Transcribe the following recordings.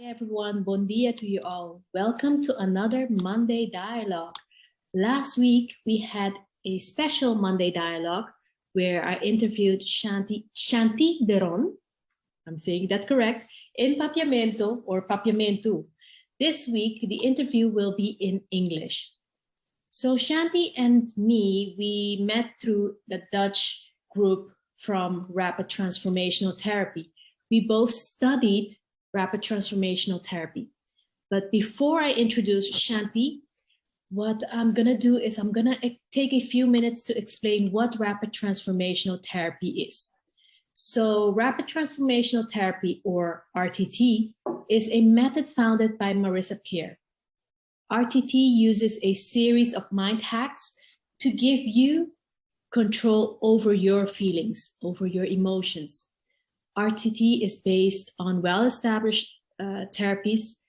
Hey everyone, bon dia to you all. Welcome to another Monday Dialogue. Last week we had a special Monday Dialogue where I interviewed Shanti Deron, I'm saying that correct, in Papiamento or Papiamento. This week the interview will be in English. So Shanti and me, we met through the Dutch group from Rapid Transformational Therapy. We both studied Rapid Transformational Therapy. But before I introduce Shanti, what I'm gonna do is I'm gonna take a few minutes to explain what Rapid Transformational Therapy is. So Rapid Transformational Therapy, or RTT, is a method founded by 𝒔𝒑𝒊𝒅. RTT uses a series of mind hacks to give you control over your feelings, over your emotions. RTT is based on well-established therapies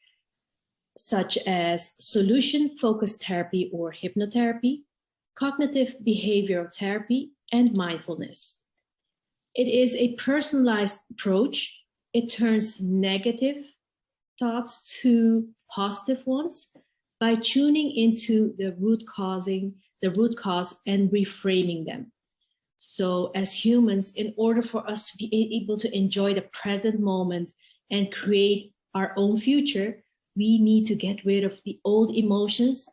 such as solution-focused therapy or hypnotherapy, cognitive behavioral therapy, and mindfulness. It is a personalized approach. It turns negative thoughts to positive ones by tuning into the root cause and reframing them. So as humans, in order for us to be able to enjoy the present moment and create our own future, we need to get rid of the old emotions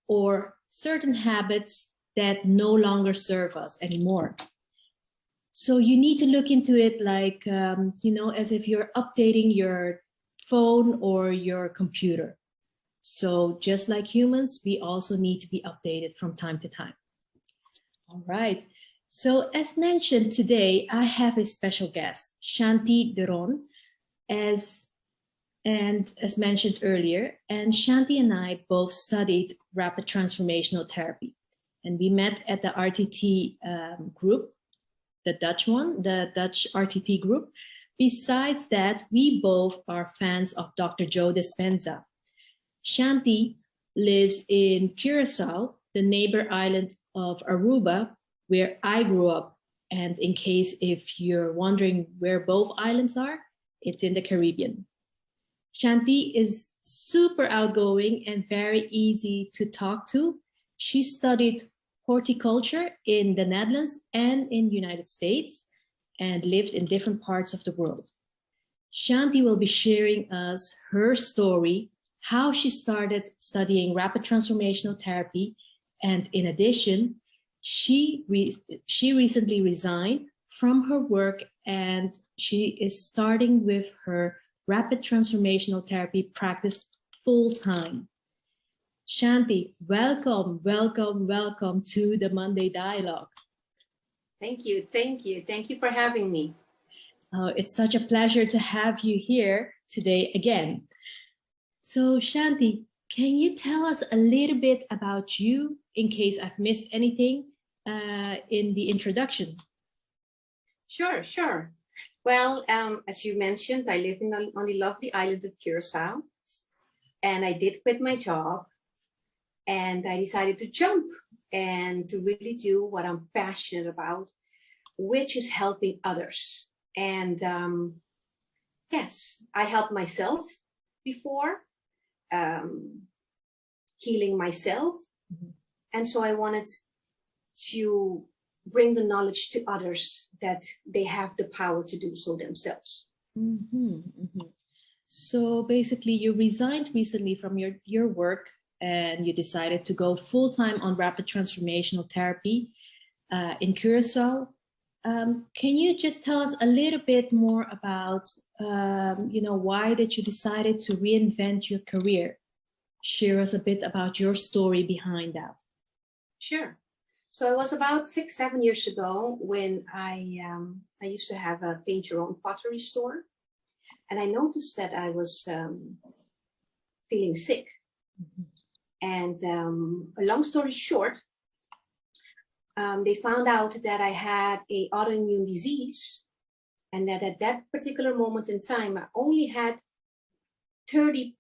or certain habits that no longer serve us anymore. So you need to look into it like, as if you're updating your phone or your computer. So just like humans, we also need to be updated from time to time. All right. So as mentioned today, I have a special guest, Shanti Deron, as mentioned earlier, and Shanti and I both studied Rapid Transformational Therapy, and we met at the RTT group, the Dutch one, the Dutch RTT group. Besides that, we both are fans of Dr. Joe Dispenza. Shanti lives in Curacao, the neighbor island of Aruba, where I grew up. And in case if you're wondering where both islands are, it's in the Caribbean. Shanti is super outgoing and very easy to talk to. She studied horticulture in the Netherlands and in the United States and lived in different parts of the world. Shanti will be sharing us her story, how she started studying Rapid Transformational Therapy, and in addition, she recently resigned from her work and she is starting with her Rapid Transformational Therapy practice full-time. Shanti, welcome to the Monday Dialogue. Thank you. Thank you for having me. It's such a pleasure to have you here today again. So Shanti, can you tell us a little bit about you in case I've missed anything in the introduction? Sure. Well, as you mentioned, I live on the lovely island of Curacao, and I did quit my job, and I decided to jump and to really do what I'm passionate about, which is helping others. And yes, I helped myself before, healing myself. And so I wanted to bring the knowledge to others that they have the power to do so themselves. So basically you resigned recently from your work and you decided to go full-time on Rapid Transformational Therapy in Curacao. Can you just tell us a little bit more about, why did you decided to reinvent your career? Share us a bit about your story behind that. Sure. So it was about 6-7 years ago when I used to have a paint your own pottery store, and I noticed that I was feeling sick. And a long story short, they found out that I had an autoimmune disease, and that at that particular moment in time, I only had 30%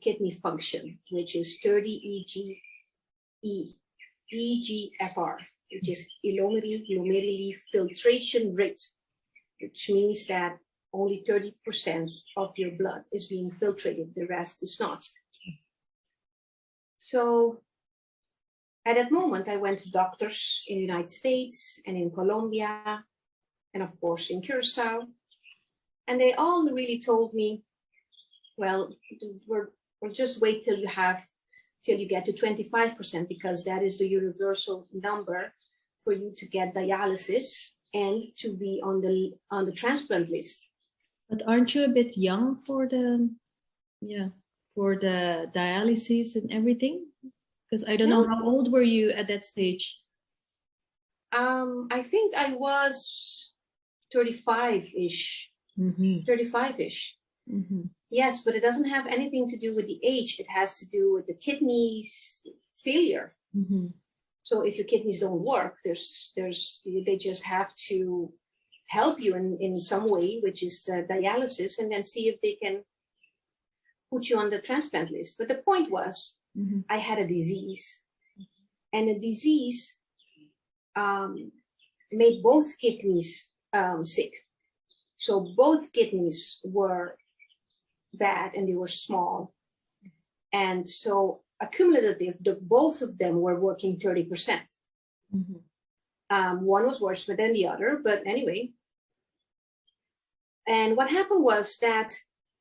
kidney function, which is 30 eGFR, which is glomerular filtration rate, which means that only 30% of your blood is being filtrated, the rest is not. So at that moment, I went to doctors in the United States and in Colombia, and of course in Curacao. And they all really told me, well, we'll just wait till you get to 25%, because that is the universal number for you to get dialysis and to be on the transplant list. But aren't you a bit young for the dialysis and everything? Because I don't know, how old were you at that stage? I think I was 35-ish. 35-ish. Yes, but it doesn't have anything to do with the age. It has to do with the kidneys failure. So if your kidneys don't work, they just have to help you in some way, which is dialysis, and then see if they can put you on the transplant list. But the point was, I had a disease, and the disease made both kidneys sick. So both kidneys were bad and they were small. And so accumulative, both of them were working 30%. One was worse than the other, but anyway. And what happened was that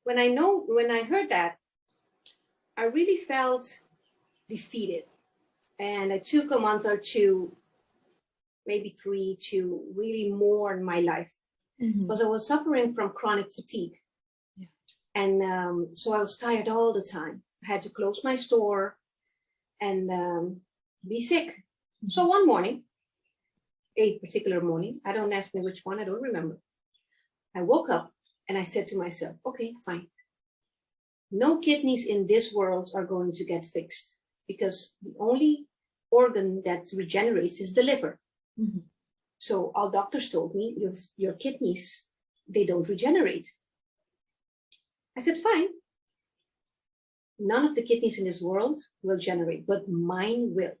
when I heard that, I really felt defeated. And I took a month or two, maybe 3, to really mourn my life, because I was suffering from chronic fatigue. And so I was tired all the time. I had to close my store and be sick. So one morning, a particular morning, I don't ask me which one, I don't remember. I woke up and I said to myself, okay, fine. No kidneys in this world are going to get fixed, because the only organ that regenerates is the liver. So all doctors told me, your kidneys, they don't regenerate. I said, fine. None of the kidneys in this world will generate, but mine will.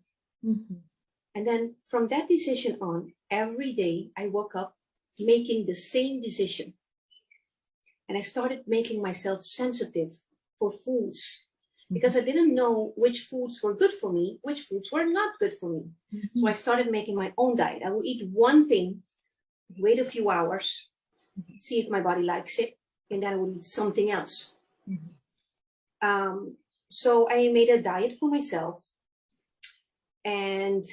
And then from that decision on, every day I woke up making the same decision. And I started making myself sensitive for foods, because I didn't know which foods were good for me, which foods were not good for me. So I started making my own diet. I will eat one thing, wait a few hours, see if my body likes it, and then I will eat something else. So I made a diet for myself, and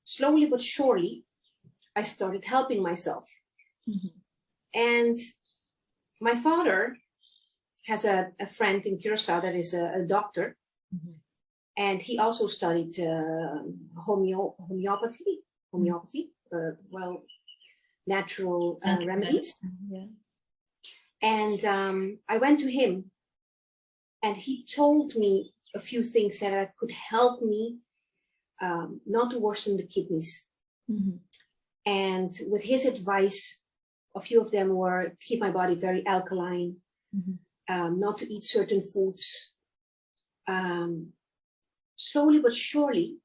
slowly but surely, I started helping myself. And my father has a friend in Curacao that is a doctor, and he also studied homeopathy, natural remedies. And I went to him, and he told me a few things that could help me not to worsen the kidneys. And with his advice, a few of them were to keep my body very alkaline, not to eat certain foods. Slowly but surely,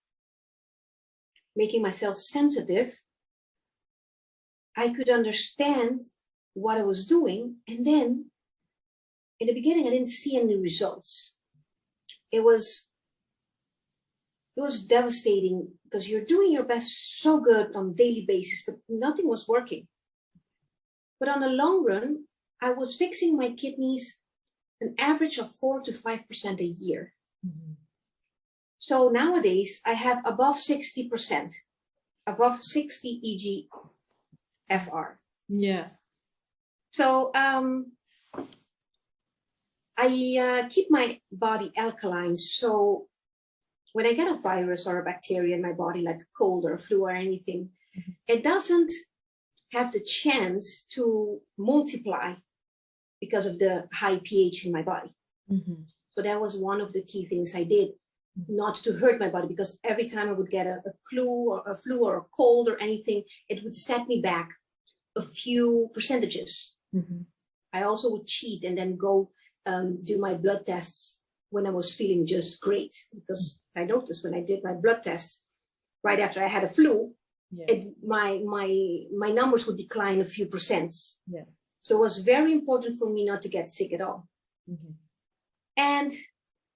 making myself sensitive, I could understand what I was doing. And then in the beginning, I didn't see any results. It was devastating, because you're doing your best so good on a daily basis, but nothing was working. But on the long run, I was fixing my kidneys an average of 4 to 5% a year. So nowadays I have above 60%, above 60 eGFR. So I keep my body alkaline. So when I get a virus or a bacteria in my body, like a cold or a flu or anything, it doesn't have the chance to multiply because of the high pH in my body. So that was one of the key things I did, not to hurt my body, because every time I would get a flu or a cold or anything, it would set me back a few percentages. I also would cheat and then go do my blood tests when I was feeling just great, because I noticed when I did my blood tests right after I had a flu, my numbers would decline a few percents. So it was very important for me not to get sick at all. Mm-hmm. And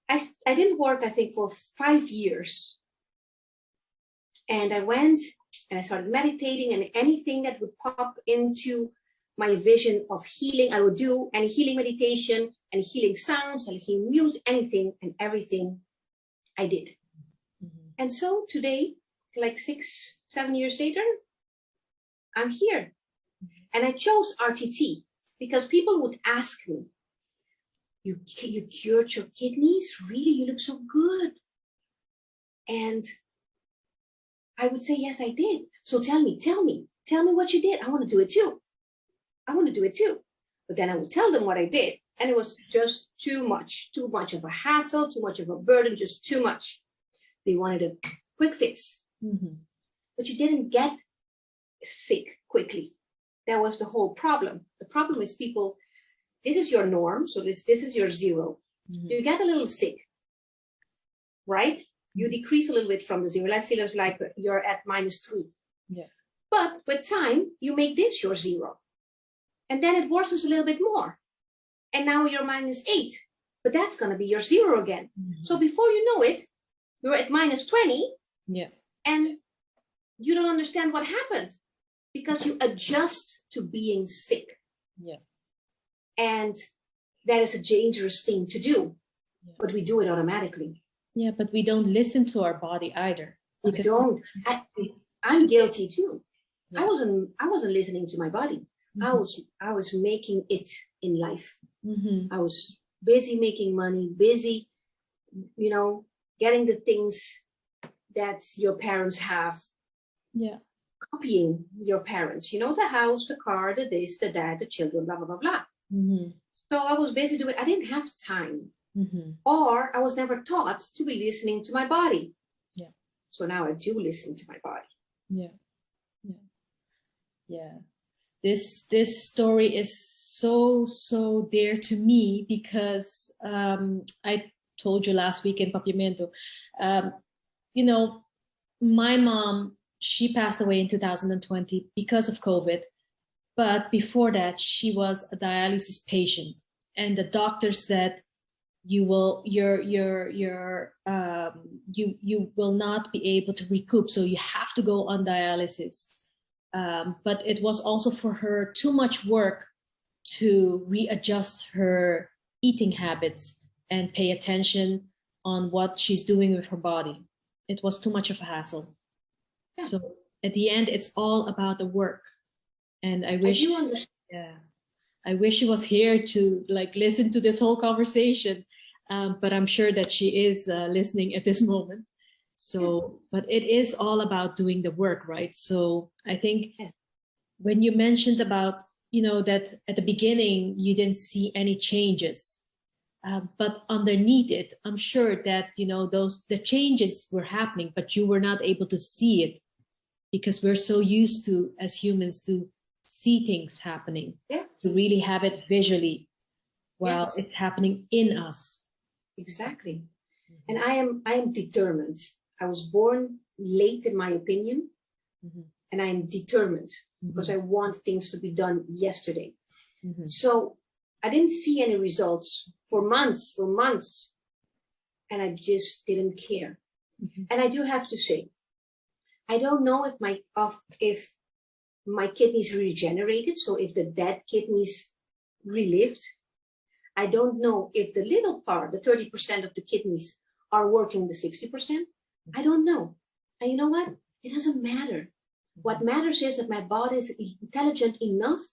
I didn't work, I think, for 5 years. And I went and I started meditating, and anything that would pop into my vision of healing, I would do any healing meditation, any healing sounds, any healing music, anything and everything I did. Mm-hmm. And so today, like 6, 7 years later, I'm here. And I chose RTT because people would ask me, you cured your kidneys? Really? You look so good. And I would say, yes, I did. So tell me what you did. I want to do it too. But then I would tell them what I did. And it was just too much of a hassle, too much of a burden, just too much. They wanted a quick fix. Mm-hmm. But you didn't get sick quickly. That was the whole problem. The problem is people, this is your norm. So this is your 0. Mm-hmm. You get a little sick, right? You decrease a little bit from the 0. Let's say it's like you're at -3. Yeah. But with time, you make this your 0. And then it worsens a little bit more. And now you're -8. But that's going to be your 0 again. Mm-hmm. So before you know it, you're at -20. Yeah. And you don't understand what happened because you adjust to being sick. Yeah. And that is a dangerous thing to do. Yeah. But we do it automatically. Yeah, but we don't listen to our body either. We don't. I'm guilty too. Yeah. I wasn't listening to my body. Mm-hmm. I was making it in life. Mm-hmm. I was busy making money, busy, getting the things that your parents have. Yeah. Copying your parents, the house, the car, the this, the that, the children, blah, blah, blah, blah. Mm-hmm. So I was busy doing, I didn't have time. Mm-hmm. Or I was never taught to be listening to my body. Yeah. So now I do listen to my body. Yeah. Yeah. Yeah. This story is so dear to me because I told you last week in Papiamento, my mom, she passed away in 2020 because of COVID. But before that, she was a dialysis patient, and the doctor said, you will not be able to recoup, so you have to go on dialysis. But it was also for her too much work to readjust her eating habits and pay attention on what she's doing with her body. It was too much of a hassle. Yeah. So at the end, it's all about the work. And I wish, I wish she was here to listen to this whole conversation. But I'm sure that she is listening at this moment. So, but it is all about doing the work, right? So I think when you mentioned about, that at the beginning, you didn't see any changes, but underneath it, I'm sure that, the changes were happening, but you were not able to see it because we're so used to, as humans, to see things happening, to really have it visually while it's happening in us. Exactly. And I am determined. I was born late, in my opinion, and I am determined because I want things to be done yesterday. So I didn't see any results for months, and I just didn't care. And I do have to say, I don't know if my kidneys regenerated, so if the dead kidneys relived. I don't know if the little part, the 30% of the kidneys, are working the 60%. I don't know. And you know what? It doesn't matter. What matters is that my body is intelligent enough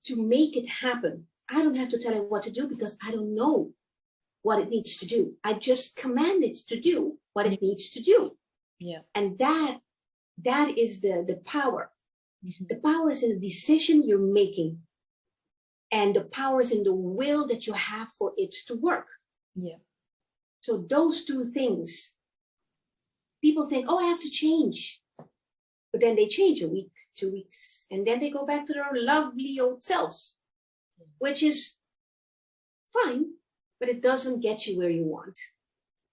to make it happen. I don't have to tell it what to do because I don't know what it needs to do. I just command it to do what it needs to do. Yeah. And that is the power. The power is in the decision you're making. And the power is in the will that you have for it to work. Yeah. So those two things, people think, oh, I have to change. But then they change a week, 2 weeks, and then they go back to their lovely old selves, which is fine, but it doesn't get you where you want.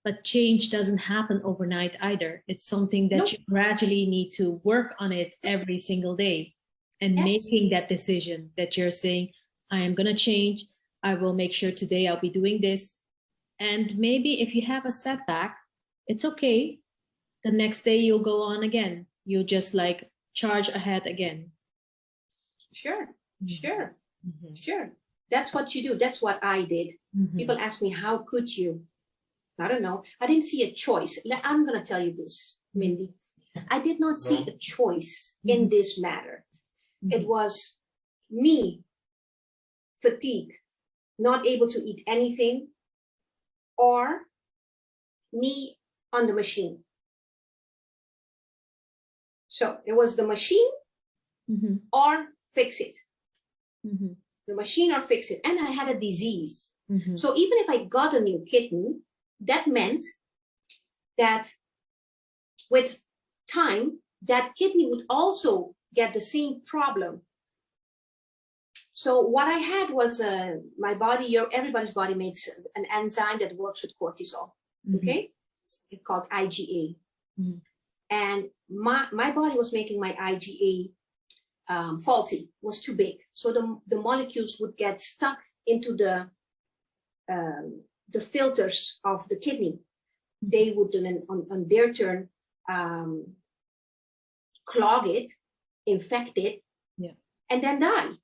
But change doesn't happen overnight either. It's something that you gradually need to work on it every single day. and Yes. making that decision that you're saying, I am going to change. I will make sure today I'll be doing this. And maybe if you have a setback, it's okay. The next day you'll go on again. You'll just like charge ahead again. Sure, sure, Mm-hmm. sure. That's what you do. That's what I did. Mm-hmm. People ask me, how could you? I don't know. I didn't see a choice. I'm going to tell you this, Mindy. I did not see a choice in this matter. It was me, fatigue, not able to eat anything, or me on the machine. So it was the machine or fix it. The machine or fix it. And I had a disease. So even if I got a new kidney, that meant that with time, that kidney would also get the same problem. So what I had was my body, everybody's body makes an enzyme that works with cortisol, okay? It's called IgA. And my body was making my IgA faulty, was too big. So the molecules would get stuck into the filters of the kidney. They would then on their turn clog it, infect it, and then die.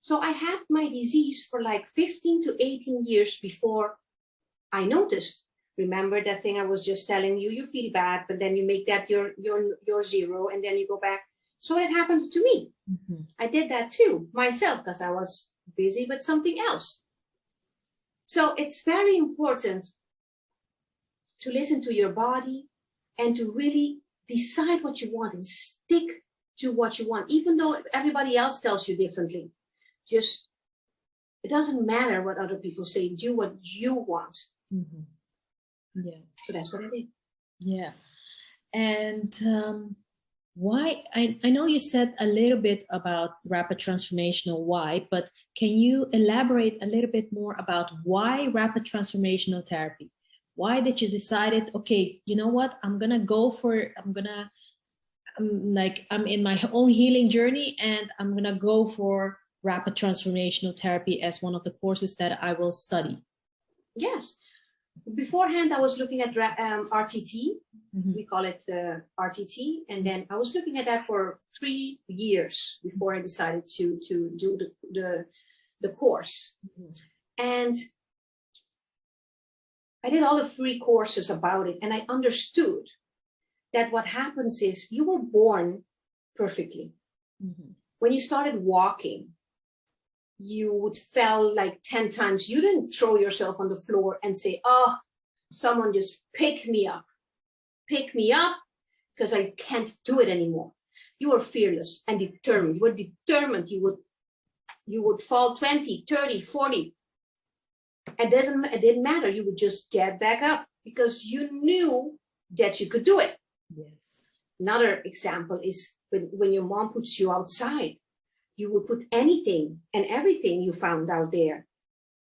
So I had my disease for like 15 to 18 years before I noticed. Remember that thing I was just telling you, you feel bad, but then you make that your zero, and then you go back. So it happened to me. I did that too, myself, because I was busy with something else. So it's very important to listen to your body and to really decide what you want and stick to what you want, even though everybody else tells you differently. Just, it doesn't matter what other people say, do what you want. Yeah. So that's what I did. Yeah. And why, I know you said a little bit about rapid transformational why, but can you elaborate a little bit more about why rapid transformational therapy? Why did you decide, okay, you know what, I'm in my own healing journey and I'm gonna go for rapid transformational therapy as one of the courses that I will study? Yes. Beforehand, I was looking at RTT. We call it RTT. And then I was looking at that for 3 years before I decided to do the course. And I did all the free courses about it. And I understood that what happens is you were born perfectly. When you started walking, you would fell like 10 times. You didn't throw yourself on the floor and say, oh, someone just pick me up because I can't do it anymore. You were fearless and determined. You were determined. You would fall 20, 30, 40. It didn't matter. You would just get back up because you knew that you could do it. Yes. Another example is when your mom puts you outside. You would put anything and everything you found out there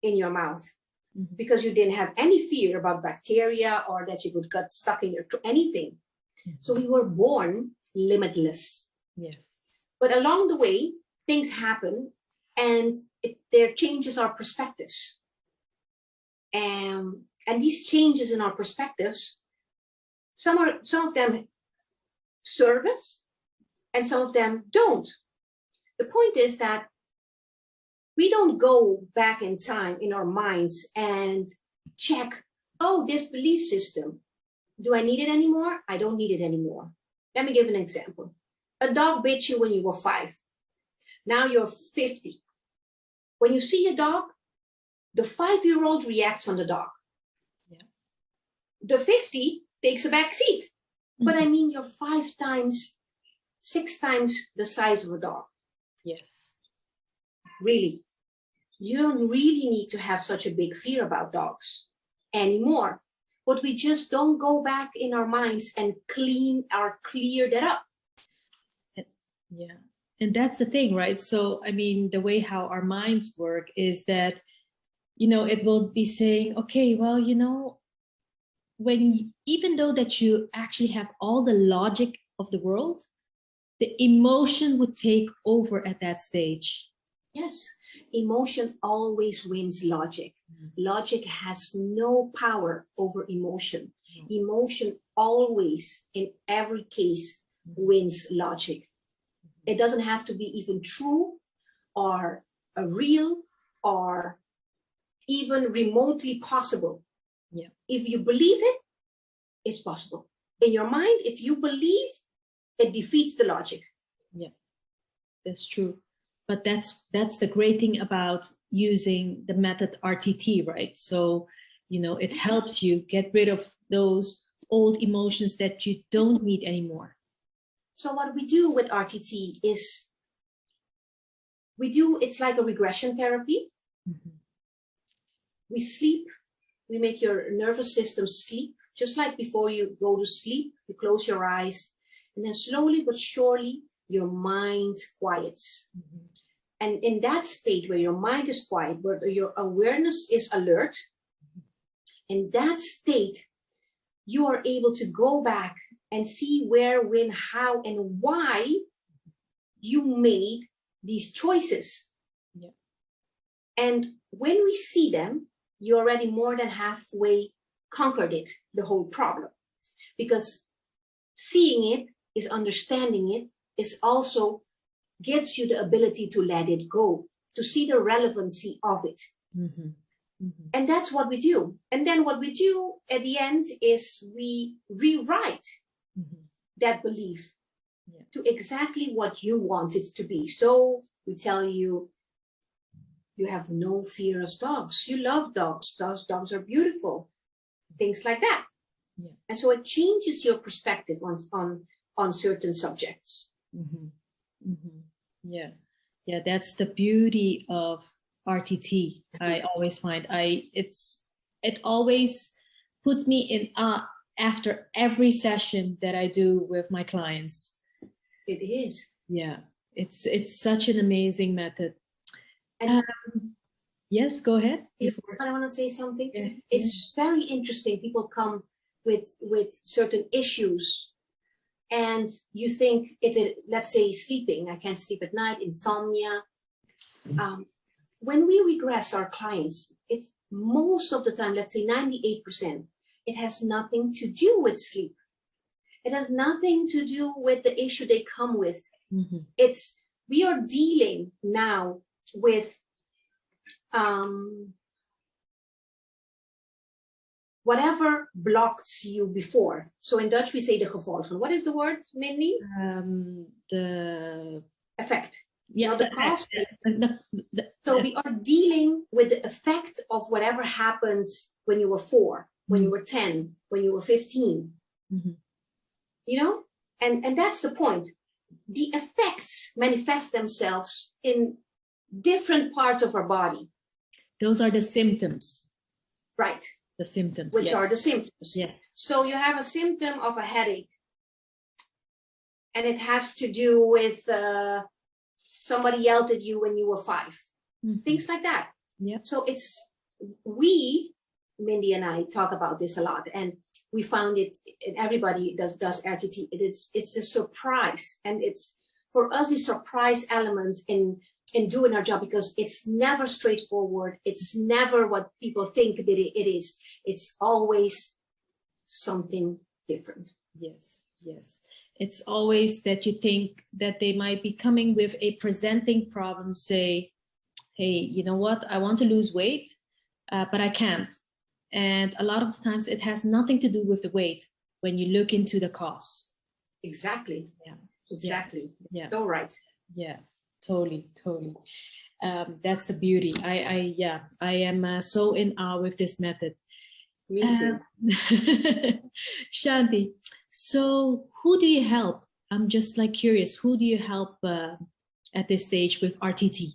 in your mouth because you didn't have any fear about bacteria or that you would get stuck in your anything. So we were born limitless. Yes. But along the way, things happen and there changes our perspectives. And these changes in our perspectives, some of them serve us and some of them don't. The point is that we don't go back in time in our minds and check, oh, this belief system, do I need it anymore? I don't need it anymore. Let me give an example. A dog bit you when you were 5. Now you're 50. When you see a dog, the 5-year-old reacts on the dog. Yeah. The 50 takes a back seat. But I mean, you're 5 times, 6 times the size of a dog. Yes. Really. You don't really need to have such a big fear about dogs anymore. But we just don't go back in our minds and clear that up. Yeah. And that's the thing, right? So, I mean, the way how our minds work is that, it will be saying, okay, well, even though that you actually have all the logic of the world, the emotion would take over at that stage. Yes, emotion always wins logic. Logic has no power over emotion. Emotion always, in every case, wins logic. It doesn't have to be even true or real or even remotely possible. Yeah. If you believe it, it's possible. In your mind, if you believe, it defeats the logic. Yeah, that's true. But that's the great thing about using the method RTT, right? So, you know, it helps you get rid of those old emotions that you don't need anymore. So what we do with RTT is it's like a regression therapy. Mm-hmm. We sleep, we make your nervous system sleep, just like before you go to sleep, you close your eyes, and then slowly but surely, your mind quiets. Mm-hmm. And in that state where your mind is quiet, where your awareness is alert, in that state, you are able to go back and see where, when, how, and why you made these choices. Yeah. And when we see them, you already more than halfway conquered it, the whole problem. Because seeing it is understanding it, is also gives you the ability to let it go, to see the relevancy of it. Mm-hmm. Mm-hmm. And that's what we do. And then what we do at the end is we rewrite Mm-hmm. that belief to exactly what you want it to be. So we tell you, you have no fear of dogs. You love dogs. Dogs are beautiful. Things like that. Yeah. And so it changes your perspective on certain subjects. Mm-hmm. Mm-hmm. Yeah. Yeah, that's the beauty of RTT. I always find it always puts me in after every session that I do with my clients. It is. Yeah, it's such an amazing method. And yes, go ahead. I want to say something. Yeah. It's very interesting. People come with certain issues, and you think let's say sleeping. I can't sleep at night, insomnia. When we regress our clients, it's most of the time, let's say 98%, it has nothing to do with sleep. It has nothing to do with the issue they come with. Mm-hmm. We are dealing now with whatever blocked you before. So in Dutch we say de gevolgen. What is the word, Mindy? The effect. Yeah, not the cause. So we are dealing with the effect of whatever happened when you were 4, when you were 10, when you were 15. Mm-hmm. You know, and that's the point. The effects manifest themselves in different parts of our body. Those are the symptoms. Right. The symptoms. Which are the symptoms. Yes. So you have a symptom of a headache. And it has to do with somebody yelled at you when you were 5. Mm-hmm. Things like that. Yeah. So Mindy and I talk about this a lot, and we found it, and everybody does RTT. It's a surprise, and it's for us the surprise element in doing our job, because it's never straightforward. It's never what people think that it is. It's always something different. Yes, yes. It's always that you think that they might be coming with a presenting problem, say, hey, you know what, I want to lose weight, but I can't. And a lot of the times it has nothing to do with the weight when you look into the cause. Exactly. Yeah. Exactly. Yeah. So right. Yeah, totally. That's the beauty. I am so in awe with this method. Me too. Shanti, so who do you help? I'm just curious, who do you help at this stage with RTT?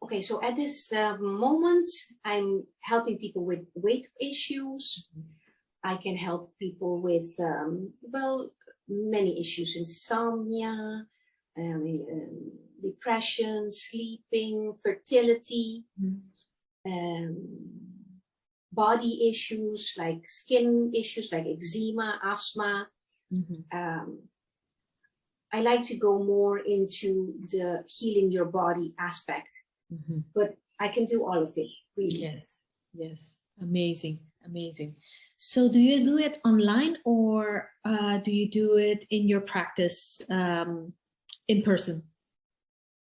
Okay, so at this moment, I'm helping people with weight issues. I can help people with, many issues: insomnia, depression, sleeping, fertility, body issues like skin issues like eczema, asthma. I like to go more into the healing your body aspect, but I can do all of it, really. Yes, yes, amazing, amazing. So do you do it online, or do you do it in your practice in person?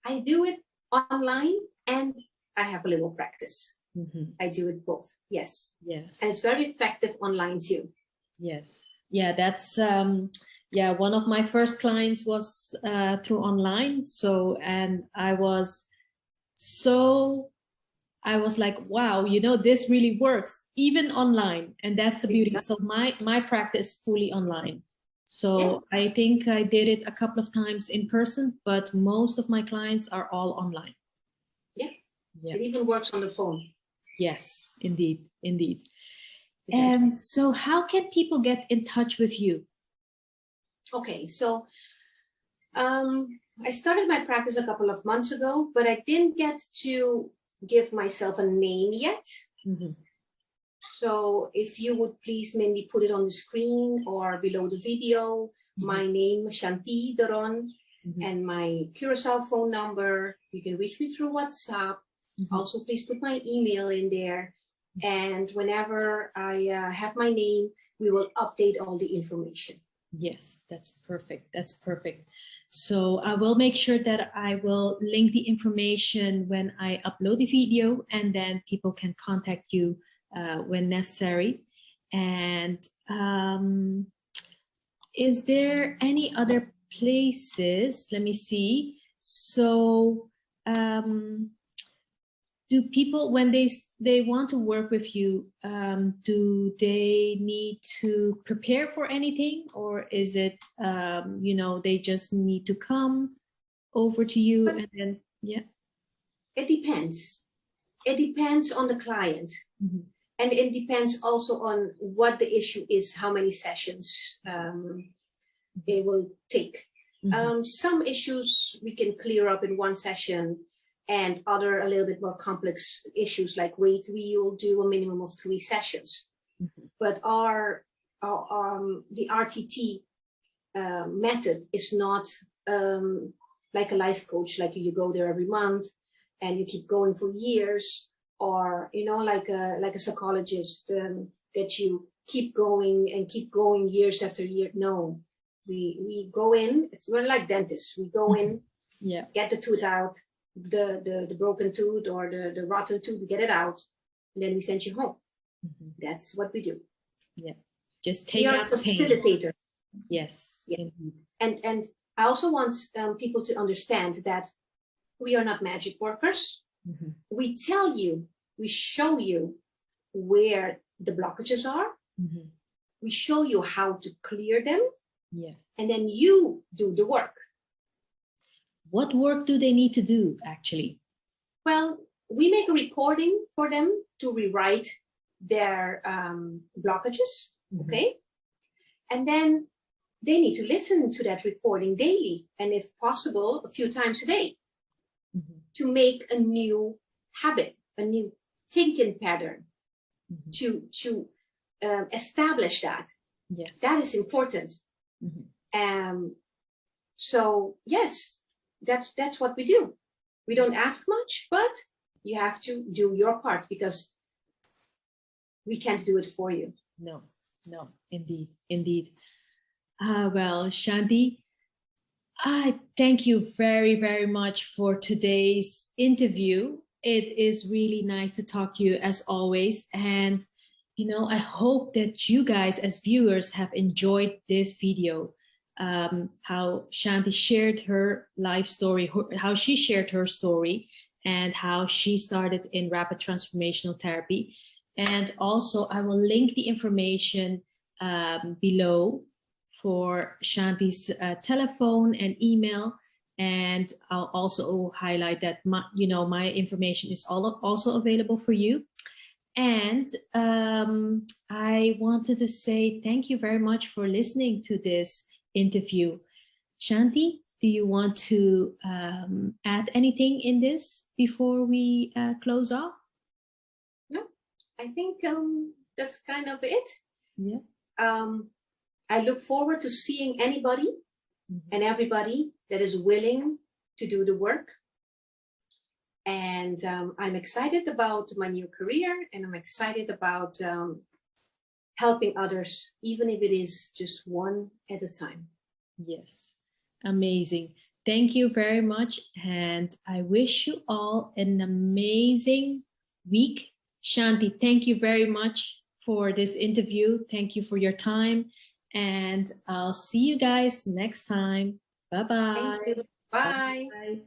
I do it online and I have a little practice. I do it both. Yes. Yes. And it's very effective online too. Yes. Yeah, that's yeah, one of my first clients was through online. So, and I was like, wow, you know, this really works even online. And that's the beauty. So my practice is fully online. So I think I did it a couple of times in person, but most of my clients are all online. Yeah. It even works on the phone. Yes, indeed, indeed. And so how can people get in touch with you? Okay, so I started my practice a couple of months ago, but I didn't get to give myself a name yet. So if you would please maybe put it on the screen or below the video, my name, Shanti Daron, and my Curaçao phone number. You can reach me through WhatsApp. Also, please put my email in there. And whenever I have my name, we will update all the information. Yes, that's perfect. That's perfect. So I will make sure that I will link the information when I upload the video, and then people can contact you when necessary. And is there any other places? Let me see. So do people, when they want to work with you, do they need to prepare for anything, or is it, you know, they just need to come over to you and then, It depends. It depends on the client. And it depends also on what the issue is, how many sessions they will take. Some issues we can clear up in one session, and other a little bit more complex issues like weight, we will do a minimum of 3 sessions. But the RTT method is not like a life coach, like you go there every month and you keep going for years, or, you know, like a psychologist that you keep going years after year. No, we go in, we're like dentists. We go in, get the tooth out, the broken tooth or the rotten tooth, we get it out, and then we send you home. That's what we do. Just take out the pain. Facilitator. Yes. And I also want people to understand that we are not magic workers. We tell you, we show you where the blockages are. We show you how to clear them. And then you do the work. What work do they need to do, actually? Well, we make a recording for them to rewrite their blockages, okay? And then they need to listen to that recording daily, and if possible, a few times a day, to make a new habit, a new thinking pattern, to establish that. That is important. So yes, that's what we do. We don't ask much, but you have to do your part because we can't do it for you. No, indeed, indeed. Well, Shanti, I thank you very, very much for today's interview. It is really nice to talk to you as always. And, you know, I hope that you guys as viewers have enjoyed this video. How Shanti shared her life story, how she shared her story, and how she started in rapid transformational therapy. And also I will link the information below for Shanti's telephone and email. And I'll also highlight that my information is also available for you. And I wanted to say thank you very much for listening to this interview. Shanti, do you want to add anything in this before we close off? No, I think that's kind of it. Yeah. I look forward to seeing anybody and everybody that is willing to do the work. And I'm excited about my new career, and I'm excited about helping others, even if it is just one at a time. Yes, amazing. Thank you very much. And I wish you all an amazing week. Shanti, thank you very much for this interview. Thank you for your time. And I'll see you guys next time. Bye-bye. Thank you. Bye. Bye.